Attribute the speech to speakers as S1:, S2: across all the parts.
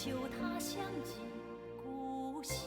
S1: 求他想起故乡。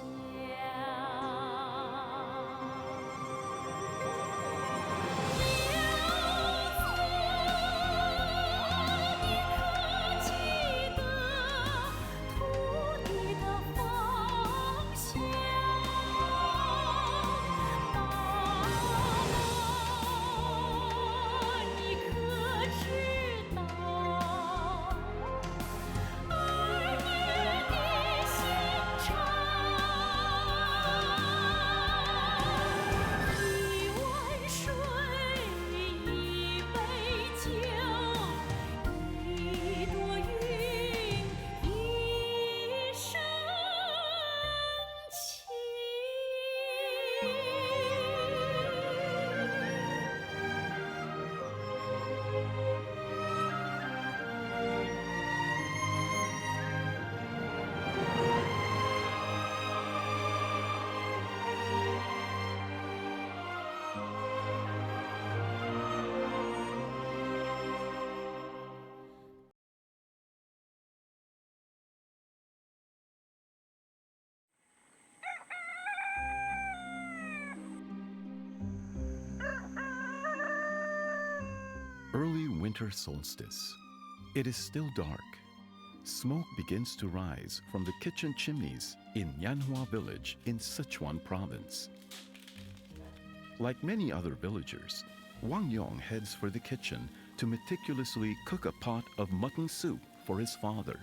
S2: Early winter solstice. It is still dark. Smoke begins to rise from the kitchen chimneys in Yanhua village in Sichuan province. Like many other villagers, Wang Yong heads for the kitchen to meticulously cook a pot of mutton soup for his father.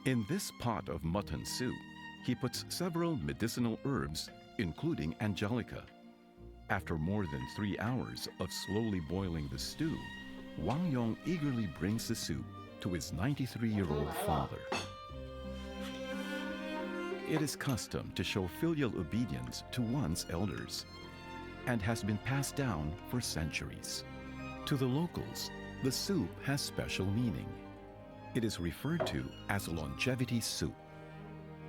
S2: In this pot of mutton soup, he puts several medicinal herbs, including angelica. After more than 3 hours of slowly boiling the stew, Wang Yong eagerly brings the soup to his 93-year-old father. It is custom to show filial obedience to one's elders, and has been passed down for centuries. To the locals, the soup has special meaning. It is referred to as longevity soup.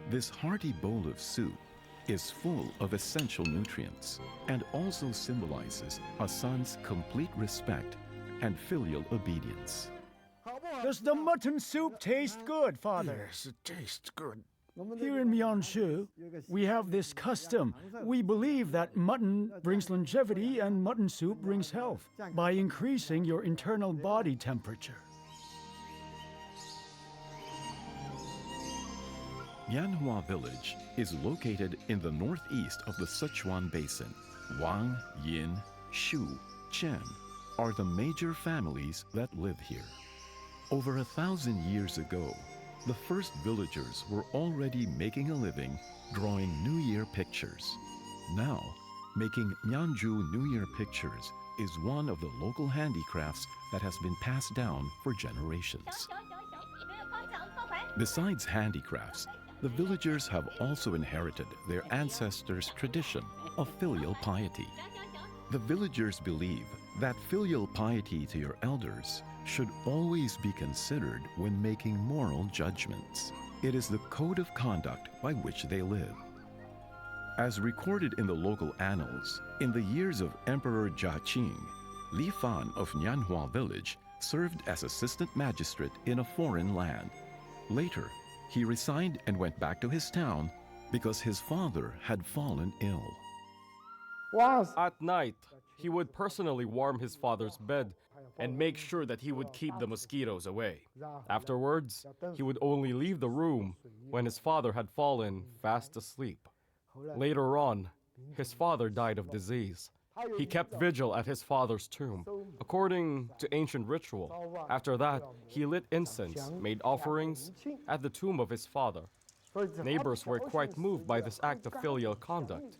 S2: This hearty bowl of soup is full of essential nutrients and also symbolizes a son's complete respect and filial obedience.
S3: Does the mutton soup taste good, Father?
S4: Yes, it tastes good.
S3: Here in Mianshu, we have this custom. We believe that mutton brings longevity and mutton soup brings health by increasing your internal body temperature.
S2: Yanhua village is located in the northeast of the Sichuan basin. Wang, Yin, Shu, Chen are the major families that live here. Over 1,000 years ago, the first villagers were already making a living drawing New Year pictures. Now, making Mianju New Year pictures is one of the local handicrafts that has been passed down for generations. Besides handicrafts, the villagers have also inherited their ancestors' tradition of filial piety. The villagers believe that filial piety to your elders should always be considered when making moral judgments. It is the code of conduct by which they live. As recorded in the local annals, in the years of Emperor Jia Qing, Li Fan of Nianhua village served as assistant magistrate in a foreign land. Later, he resigned and went back to his town because his father had fallen ill.
S5: At night, he would personally warm his father's bed and make sure that he would keep the mosquitoes away. Afterwards, he would only leave the room when his father had fallen fast asleep. Later on, his father died of disease. He kept vigil at his father's tomb. According to ancient ritual, after that, he lit incense, made offerings at the tomb of his father. Neighbors were quite moved by this act of filial conduct.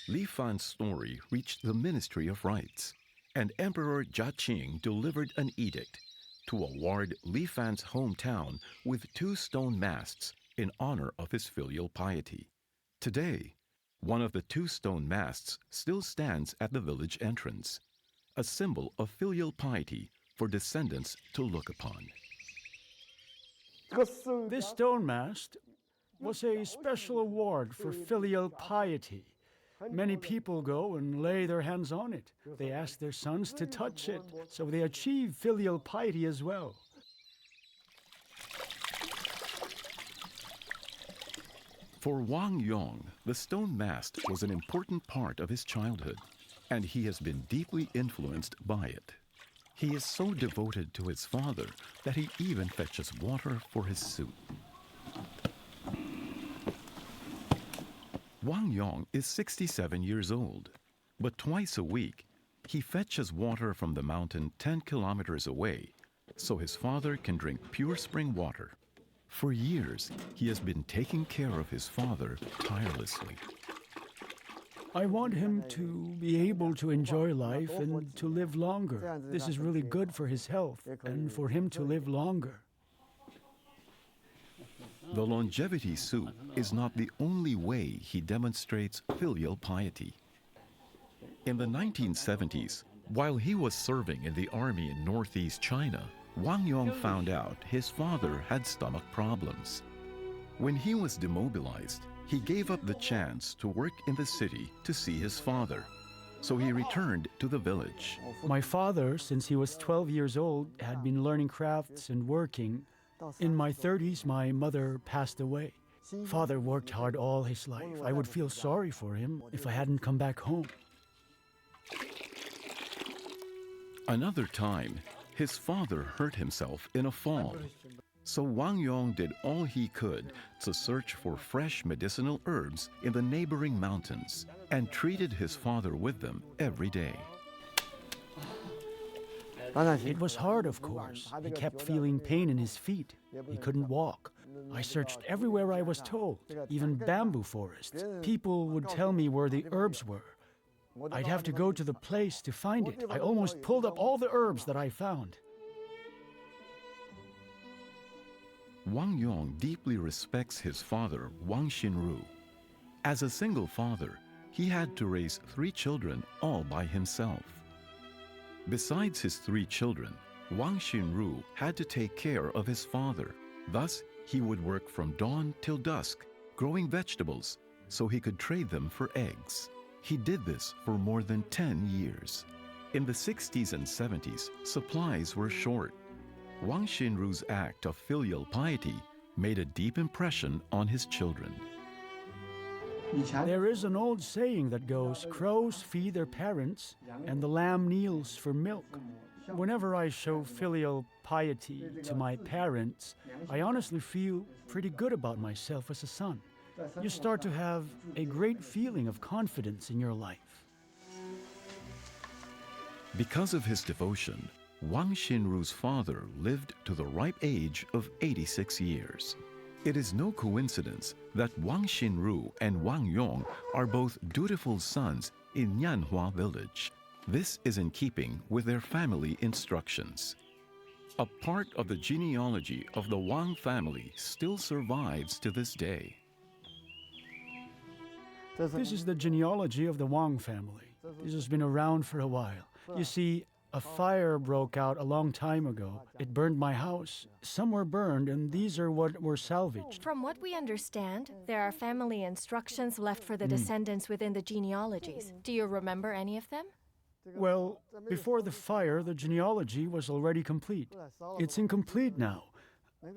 S2: Li Fan's story reached the Ministry of Rites, and Emperor Jia Qing delivered an edict to award Li Fan's hometown with 2 stone masts in honor of his filial piety. Today, one of the 2 stone masts still stands at the village entrance, a symbol of filial piety for descendants to look upon.
S3: This stone mast, was a special award for filial piety. Many people go and lay their hands on it. They ask their sons to touch it, so they achieve filial piety as well.
S2: For Wang Yong, the stone mast was an important part of his childhood, and he has been deeply influenced by it. He is so devoted to his father that he even fetches water for his soup. Wang Yong is 67 years old, but twice a week he fetches water from the mountain 10 kilometers away so his father can drink pure spring water. For years, he has been taking care of his father tirelessly.
S3: I want him to be able to enjoy life and to live longer. This is really good for his health and for him to live longer.
S2: The longevity soup is not the only way he demonstrates filial piety. In the 1970s, while he was serving in the army in northeast China, Wang Yong found out his father had stomach problems. When he was demobilized, he gave up the chance to work in the city to see his father, so he returned to the village.
S3: My father, since he was 12 years old, had been learning crafts and working. In my 30s, my mother passed away. Father worked hard all his life. I would feel sorry for him if I hadn't come back home.
S2: Another time, his father hurt himself in a fall. So Wang Yong did all he could to search for fresh medicinal herbs in the neighboring mountains and treated his father with them every day.
S3: It was hard, of course. He kept feeling pain in his feet. He couldn't walk. I searched everywhere I was told, even bamboo forests. People would tell me where the herbs were. I'd have to go to the place to find it. I almost pulled up all the herbs that I found.
S2: Wang Yong deeply respects his father, Wang Xinru. As a single father, he had to raise 3 children all by himself. Besides his 3 children, Wang Xinru had to take care of his father. Thus, he would work from dawn till dusk, growing vegetables, so he could trade them for eggs. He did this for more than 10 years. In the 60s and 70s, supplies were short. Wang Xinru's act of filial piety made a deep impression on his children.
S3: There is an old saying that goes, crows feed their parents and the lamb kneels for milk. Whenever I show filial piety to my parents, I honestly feel pretty good about myself as a son. You start to have a great feeling of confidence in your life.
S2: Because of his devotion, Wang Xinru's father lived to the ripe age of 86 years. It is no coincidence that Wang Xinru and Wang Yong are both dutiful sons in Nianhua village. This is in keeping with their family instructions. A part of the genealogy of the Wang family still survives to this day.
S3: This is the genealogy of the Wang family. This has been around for a while. You see, a fire broke out a long time ago. It burned my house. Some were burned, and these are what were salvaged.
S4: From what we understand, there are family instructions left for the descendants within the genealogies. Do you remember any of them?
S3: Well, before the fire, the genealogy was already complete. It's incomplete now.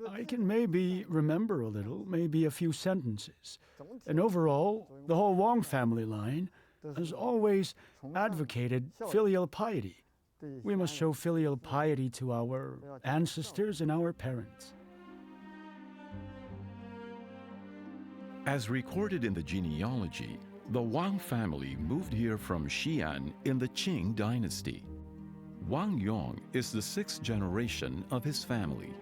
S3: I can maybe remember a little, maybe a few sentences. And overall, the whole Wang family line has always advocated filial piety. We must show filial piety to our ancestors and our parents.
S2: As recorded in the genealogy, the Wang family moved here from Xi'an in the Qing dynasty. Wang Yong is the 6th generation of his family.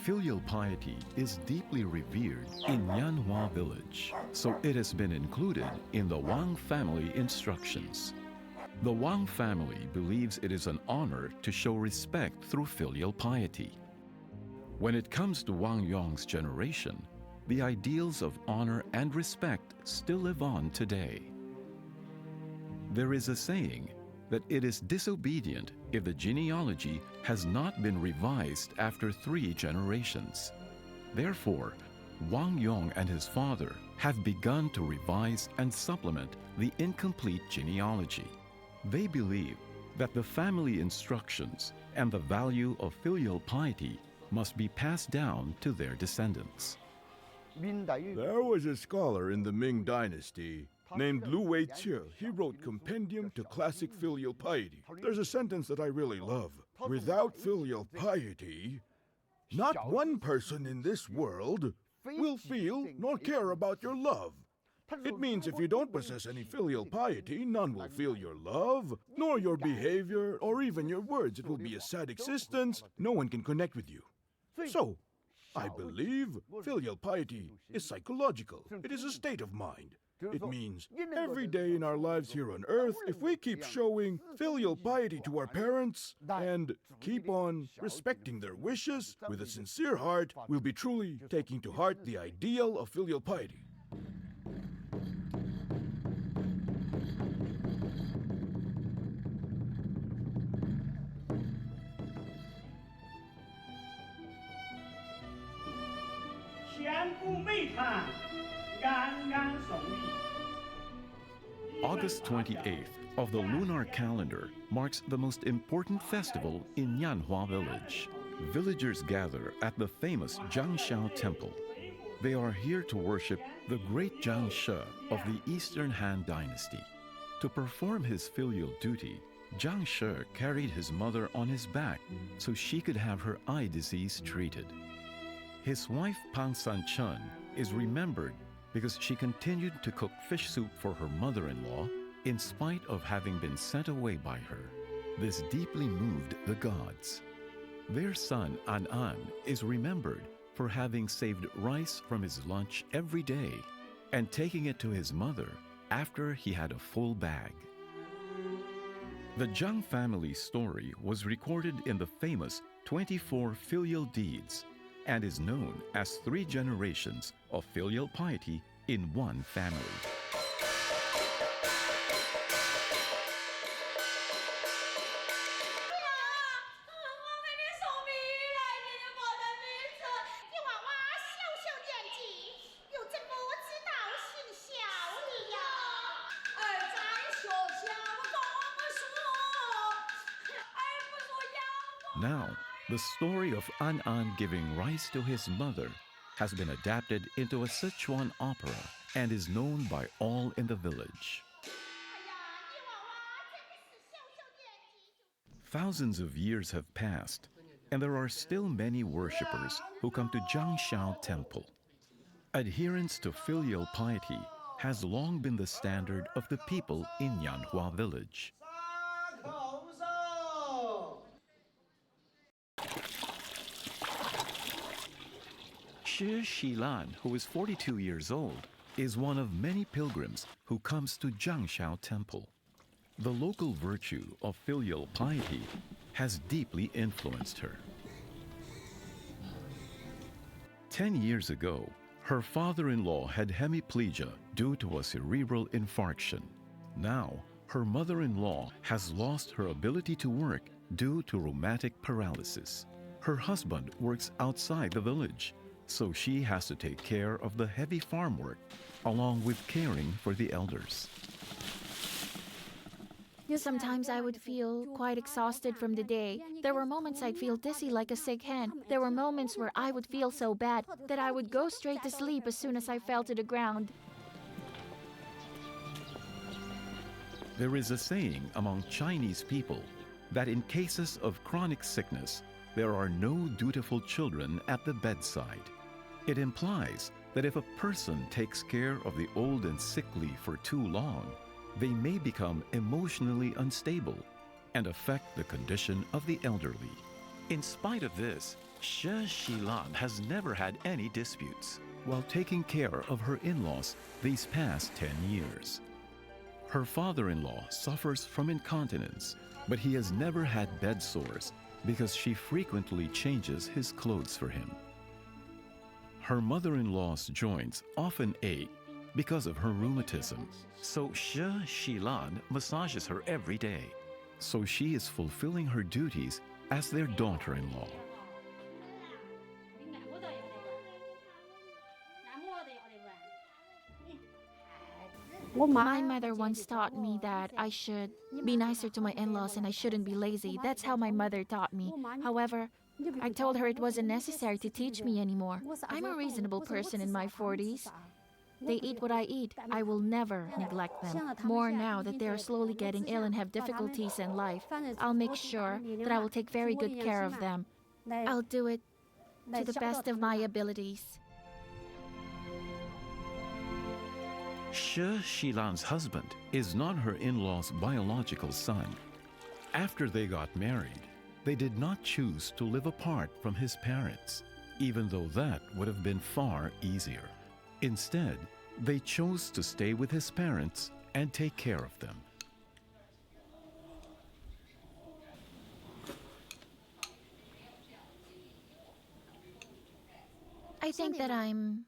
S2: Filial piety is deeply revered in Nianhua village, so it has been included in the Wang family instructions. The Wang family believes it is an honor to show respect through filial piety. When it comes to Wang Yong's generation, the ideals of honor and respect still live on today. There is a saying that it is disobedient if the genealogy has not been revised after 3 generations. Therefore, Wang Yong and his father have begun to revise and supplement the incomplete genealogy. They believe that the family instructions and the value of filial piety must be passed down to their descendants.
S6: There was a scholar in the Ming Dynasty named Lu Wei-Qie. He wrote Compendium to Classic Filial Piety. There's a sentence that I really love. Without filial piety, not one person in this world will feel nor care about your love. It means if you don't possess any filial piety, none will feel your love, nor your behavior, or even your words. It will be a sad existence. No one can connect with you. So, I believe filial piety is psychological. It is a state of mind. It means every day in our lives here on earth, if we keep showing filial piety to our parents and keep on respecting their wishes with a sincere heart, we'll be truly taking to heart the ideal of filial piety.
S2: August 28th of the lunar calendar marks the most important festival in Yanhua Village. Villagers gather at the famous Zhangshao Temple. They are here to worship the great Zhang She of the Eastern Han Dynasty. To perform his filial duty, Zhang She carried his mother on his back so she could have her eye disease treated. His wife Pang San-chun is remembered because she continued to cook fish soup for her mother-in-law in spite of having been sent away by her. This deeply moved the gods. Their son An is remembered for having saved rice from his lunch every day and taking it to his mother after he had a full bag. The Zhang family story was recorded in the famous 24 filial deeds and is known as 3 generations of filial piety in one family. Now, the story of An giving rice to his mother has been adapted into a Sichuan opera and is known by all in the village. Thousands of years have passed, and there are still many worshippers who come to Zhangshao Temple. Adherence to filial piety has long been the standard of the people in Yanhua Village. Shi Shilan, who is 42 years old, is one of many pilgrims who comes to Zhangshao Temple. The local virtue of filial piety has deeply influenced her. 10 years ago, her father-in-law had hemiplegia due to a cerebral infarction. Now, her mother-in-law has lost her ability to work due to rheumatic paralysis. Her husband works outside the village, so she has to take care of the heavy farm work, along with caring for the elders.
S7: Sometimes I would feel quite exhausted from the day. There were moments I'd feel dizzy like a sick hen. There were moments where I would feel so bad that I would go straight to sleep as soon as I fell to the ground.
S2: There is a saying among Chinese people that in cases of chronic sickness, there are no dutiful children at the bedside. It implies that if a person takes care of the old and sickly for too long, they may become emotionally unstable and affect the condition of the elderly. In spite of this, Shi Shilan has never had any disputes while taking care of her in-laws these past 10 years. Her father-in-law suffers from incontinence, but he has never had bed sores because she frequently changes his clothes for him. Her mother-in-law's joints often ache because of her rheumatism, so Shi Shilan massages her every day. So she is fulfilling her duties as their daughter-in-law.
S7: My mother once taught me that I should be nicer to my in-laws and I shouldn't be lazy. That's how my mother taught me. However, I told her it wasn't necessary to teach me anymore. I'm a reasonable person in my 40s. They eat what I eat. I will never neglect them. More now that they are slowly getting ill and have difficulties in life. I'll make sure that I will take very good care of them. I'll do it to the best of my abilities.
S2: Shi Shilan's husband is not her in-law's biological son. After they got married, they did not choose to live apart from his parents, even though that would have been far easier. Instead, they chose to stay with his parents and take care of them.
S7: I think that I'm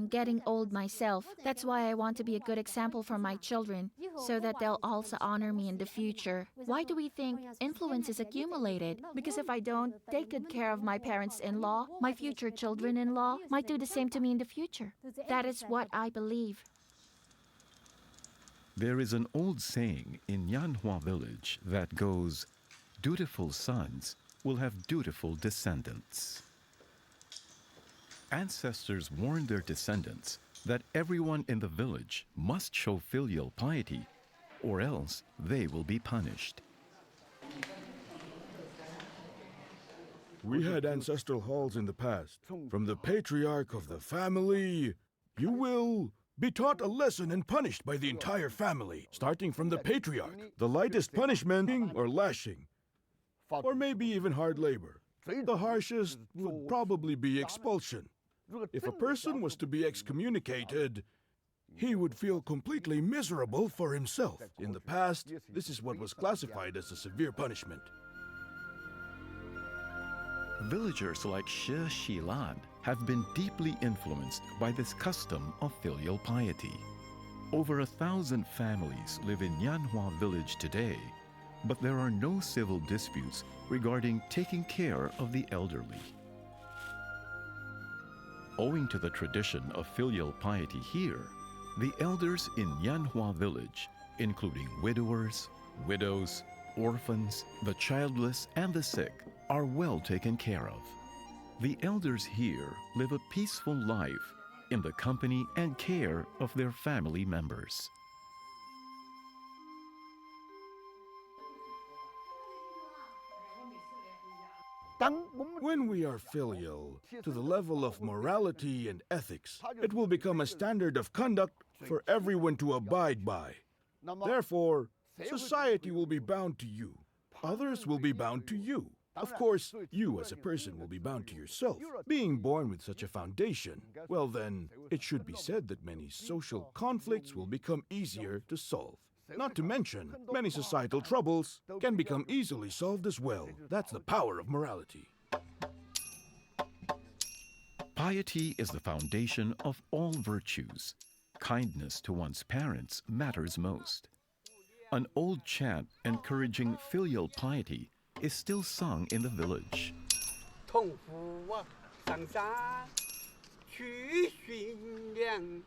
S7: getting old myself. That's why I want to be a good example for my children, so that they'll also honor me in the future. Why do we think influence is accumulated? Because if I don't take good care of my parents-in-law, my future children-in-law might do the same to me in the future. That is what I believe.
S2: There is an old saying in Yanhua village that goes, "Dutiful sons will have dutiful descendants." Ancestors warned their descendants that everyone in the village must show filial piety, or else they will be punished.
S6: We had ancestral halls in the past. From the patriarch of the family, you will be taught a lesson and punished by the entire family, starting from the patriarch. The lightest punishment or lashing, or maybe even hard labor. The harshest would probably be expulsion. If a person was to be excommunicated, he would feel completely miserable for himself. In the past, this is what was classified as a severe punishment.
S2: Villagers like Shi Shilan have been deeply influenced by this custom of filial piety. Over 1,000 families live in Yanhua village today, but there are no civil disputes regarding taking care of the elderly. Owing to the tradition of filial piety here, the elders in Yanhua village, including widowers, widows, orphans, the childless, and the sick, are well taken care of. The elders here live a peaceful life in the company and care of their family members.
S6: When we are filial to the level of morality and ethics, it will become a standard of conduct for everyone to abide by. Therefore, society will be bound to you. Others will be bound to you. Of course, you as a person will be bound to yourself. Being born with such a foundation, well then, it should be said that many social conflicts will become easier to solve. Not to mention, many societal troubles can become easily solved as well. That's the power of morality.
S2: Piety is the foundation of all virtues. Kindness to one's parents matters most. An old chant encouraging filial piety is still sung in the village.
S8: 痛苦啊，上山去寻粮，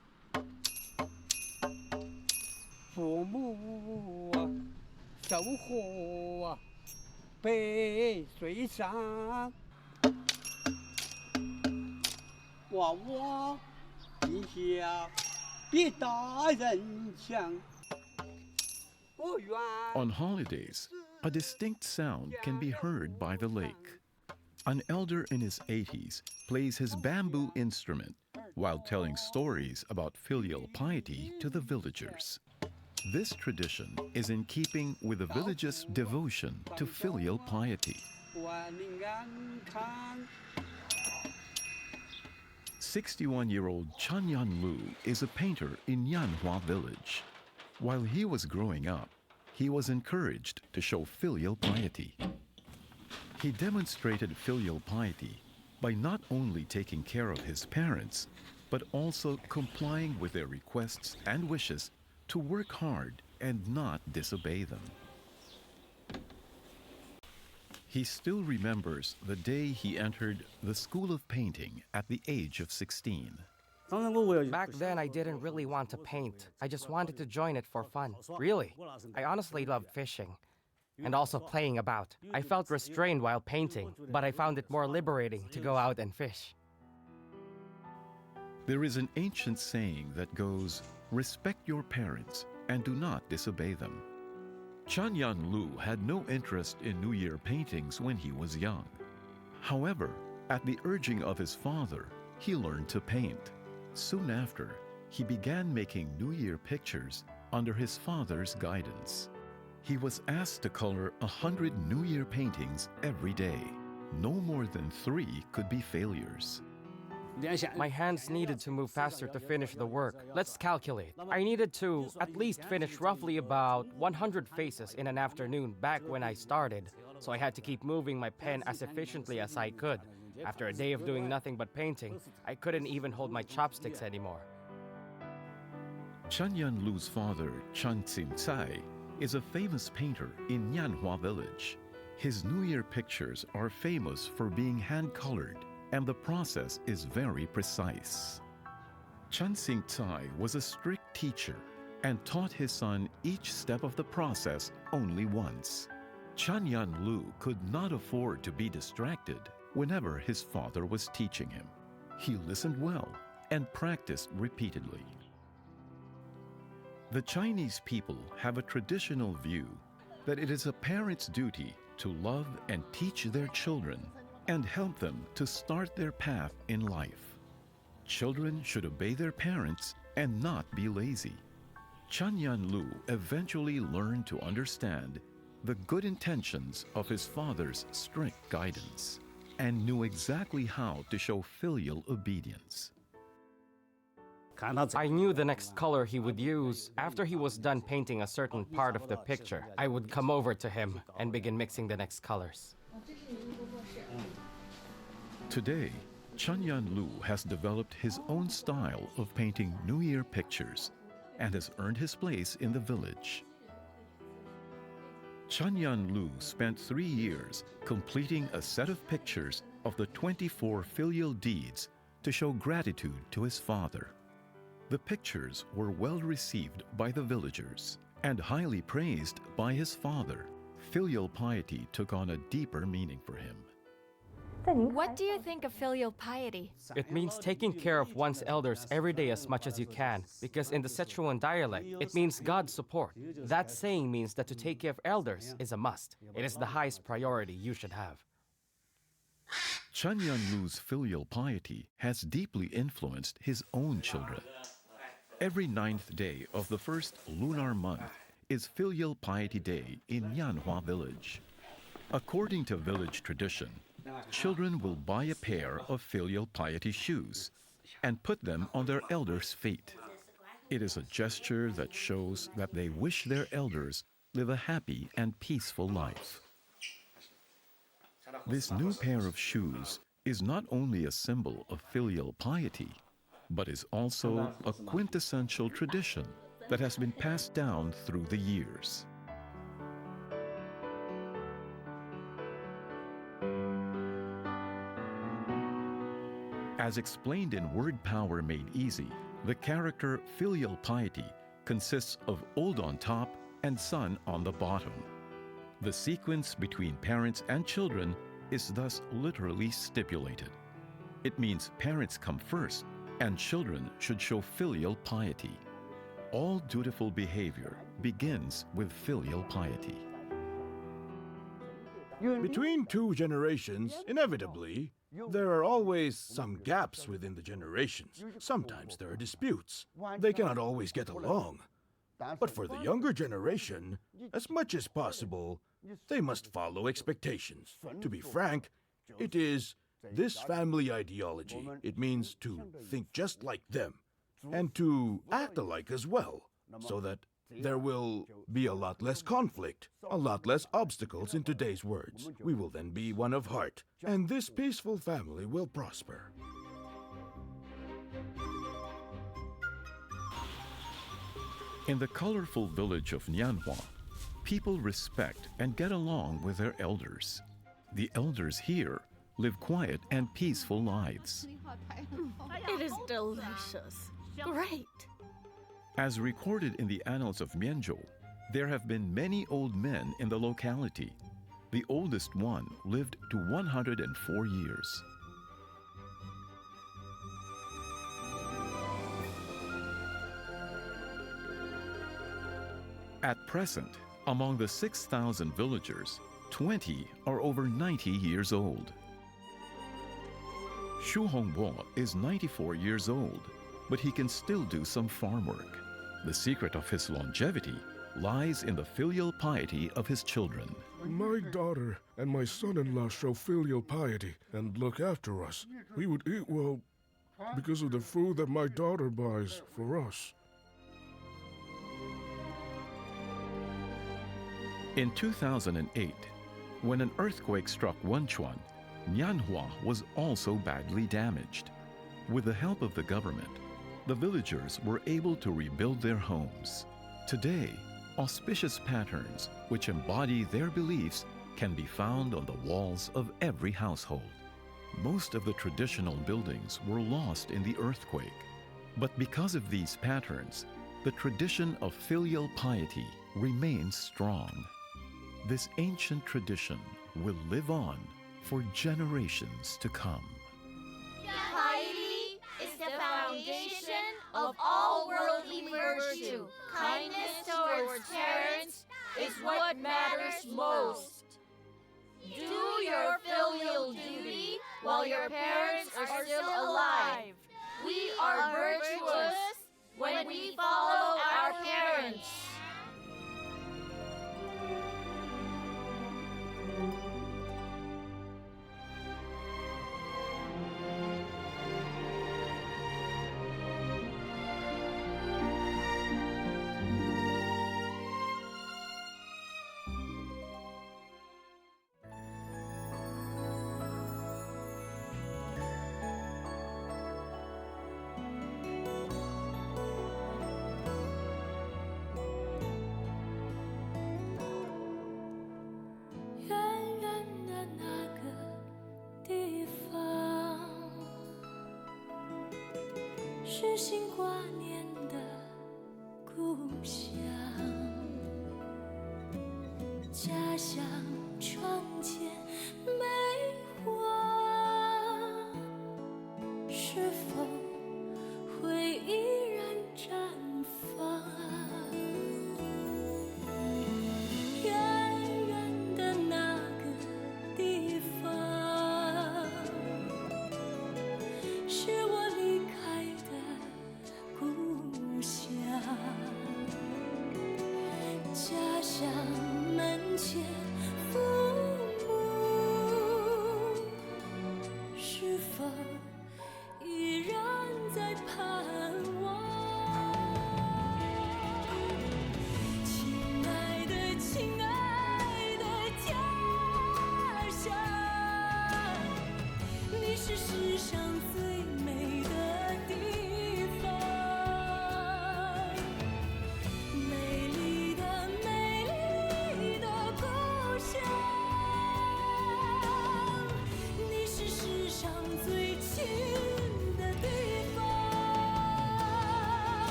S8: 父母啊，收获啊，背水上，娃娃天下比大人强。我愿。
S2: On holidays, a distinct sound can be heard by the lake. An elder in his 80s plays his bamboo instrument while telling stories about filial piety to the villagers. This tradition is in keeping with the village's devotion to filial piety. 61-year-old Chan Yan Lu is a painter in Yanhua village. While he was growing up, he was encouraged to show filial piety. He demonstrated filial piety by not only taking care of his parents, but also complying with their requests and wishes to work hard and not disobey them. He still remembers the day he entered the School of Painting at the age of 16.
S5: Back then, I didn't really want to paint. I just wanted to join it for fun. Really. I honestly loved fishing. And also playing about. I felt restrained while painting, but I found it more liberating to go out and fish.
S2: There is an ancient saying that goes, "Respect your parents and do not disobey them." Chanyan Lu had no interest in New Year paintings when he was young. However, at the urging of his father, he learned to paint. Soon after, he began making New Year pictures under his father's guidance. He was asked to color 100 New Year paintings every day. No more than 3 could be failures.
S5: My hands needed to move faster to finish the work. Let's calculate. I needed to at least finish roughly about 100 faces in an afternoon back when I started. So I had to keep moving my pen as efficiently as I could. After a day of doing nothing but painting, I couldn't even hold my chopsticks anymore.
S2: Chanyan Lu's father, Chan Tsai, is a famous painter in Nyanhua village. His New Year pictures are famous for being hand-colored, and the process is very precise. Chan Tsai was a strict teacher and taught his son each step of the process only once. Chanyan Lu could not afford to be distracted whenever his father was teaching him. He listened well and practiced repeatedly. The Chinese people have a traditional view that it is a parent's duty to love and teach their children and help them to start their path in life. Children should obey their parents and not be lazy. Chanyan Lu eventually learned to understand the good intentions of his father's strict guidance and knew exactly how to show filial obedience.
S5: I knew the next color he would use. After he was done painting a certain part of the picture, I would come over to him and begin mixing the next colors.
S2: Today, Chanyan Lu has developed his own style of painting New Year pictures and has earned his place in the village. Chanyan Lu spent 3 years completing a set of pictures of the 24 filial deeds to show gratitude to his father. The pictures were well received by the villagers and highly praised by his father. Filial piety took on a deeper meaning for him.
S4: What do you think of filial piety?
S5: It means taking care of one's elders every day as much as you can, because in the Sichuan dialect, it means God's support. That saying means that to take care of elders is a must. It is the highest priority you should have.
S2: Chanyan Lu's filial piety has deeply influenced his own children. Every 9th day of the first lunar month is Filial Piety Day in Nyanhua village. According to village tradition, children will buy a pair of filial piety shoes and put them on their elders' feet. It is a gesture that shows that they wish their elders live a happy and peaceful life. This new pair of shoes is not only a symbol of filial piety, but is also a quintessential tradition that has been passed down through the years. As explained in Word Power Made Easy, the character filial piety consists of old on top and son on the bottom. The sequence between parents and children is thus literally stipulated. It means parents come first, and children should show filial piety. All dutiful behavior begins with filial piety.
S6: Between 2 generations, inevitably, there are always some gaps within the generations. Sometimes there are disputes. They cannot always get along. But for the younger generation, as much as possible, they must follow expectations. To be frank, it is this family ideology. It means to think just like them and to act alike as well, so that there will be a lot less conflict, a lot less obstacles in today's words. We will then be one of heart, and this peaceful family will prosper.
S2: In the colorful village of Nyanhua, people respect and get along with their elders. The elders here live quiet and peaceful lives.
S9: It is delicious. Great.
S2: As recorded in the annals of Mianzhou, there have been many old men in the locality. The oldest one lived to 104 years. At present, among the 6,000 villagers, 20 are over 90 years old. Xu Hongbo is 94 years old, but he can still do some farm work. The secret of his longevity lies in the filial piety of his children.
S10: My daughter and my son-in-law show filial piety and look after us. We would eat well because of the food that my daughter buys for us.
S2: In 2008, when an earthquake struck Wenchuan, Nianhua was also badly damaged. With the help of the government, the villagers were able to rebuild their homes. Today, auspicious patterns which embody their beliefs can be found on the walls of every household. Most of the traditional buildings were lost in the earthquake, but because of these patterns, the tradition of filial piety remains strong. This ancient tradition will live on for generations to come.
S11: Piety is the foundation of all worldly virtue. Kindness towards parents is what matters most. Do your filial duty while your parents are still alive. We are virtuous when we follow our parents.
S1: 是心挂念的故乡，家乡